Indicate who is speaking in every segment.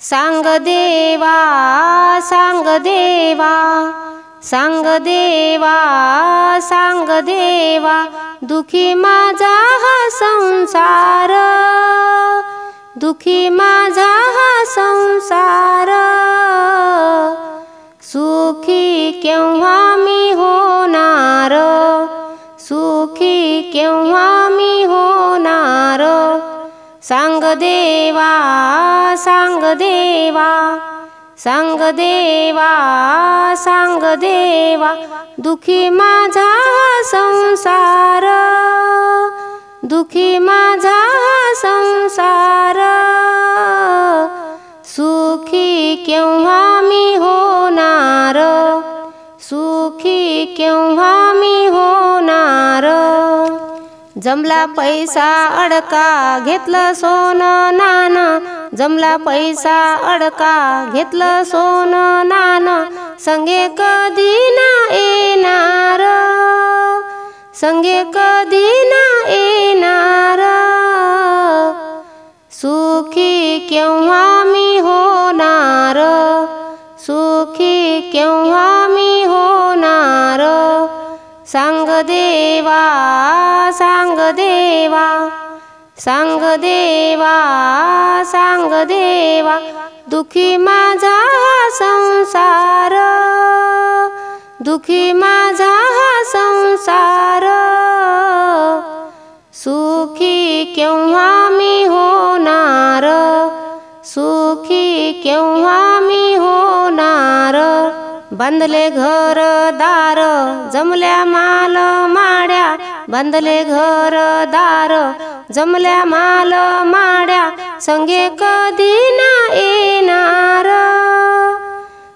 Speaker 1: सांग देवा सांग देवा सांग देवा सांग देवा दुखी माझा हा संसार दुखी माझा हा संसार सुखी केव्हा मी होणार सुखी केव्हा मी होणार सांग देवा सांग देवा सांग देवा सांग देवा दुखी माझा संसार दुखी माझा संसार सुखी केव्हा मी होणार सुखी केव्हा मी होणार जमला पैसा अडका घेतलं सोनं नाणं जमला पैसा अडका घेतलं सोनं नाणं संगे कधी ना येणार संगे कधी ना येणार सुखी केव्हा मी होणार सुखी केव्हा मी होणार सांग देवा सांग देवा सांग देवा सांग देवा दुखी माझा संसार दुखी माझा संसार सुखी केव्हा मी होणार सुखी केव्हा मी होणार बांधले घर दार जमल्या माल माड्या बांधले घर दार जमल्या माल माड्या संगे कधी ना येणार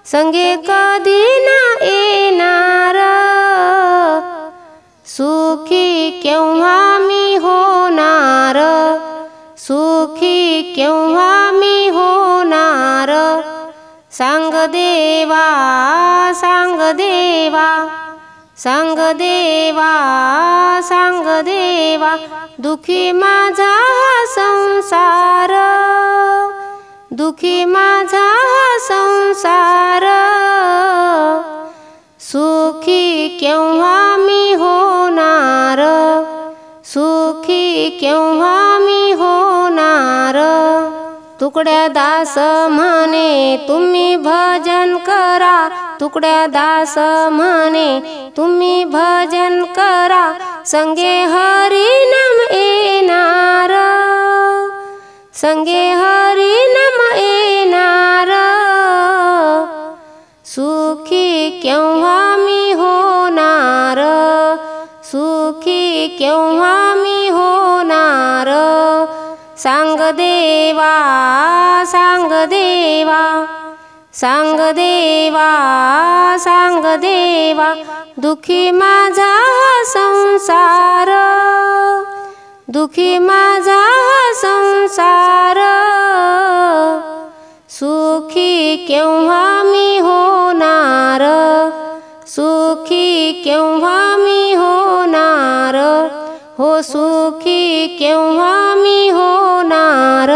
Speaker 1: संगे कधी ना येणार सुखी केव्हा मी होणार सुखी केव्हा मी होणार सांग देवा सांग देवा सांग देवा सांग देवा दुखी माझा संसार दुखी माझा संसार सुखी केव्हा मी होणार सुखी केव्हा मी होणार तुकड्या दास म्हणे तुम्ही भजन करा तुकड्या दास म्हणे तुम्ही भजन करा संगे हरिनाम येणार संगे हरिनाम येणार सुखी केव्हा मी होणार सुखी केव्हा मी होणार सांग देवा सांग देवा सांग देवा सांग देवा दुखी माझा संसार दुखी माझा संसार सुखी केव्हा मी होणार सुखी केव्हा मी होणार हो सुखी केव्हा मी होणार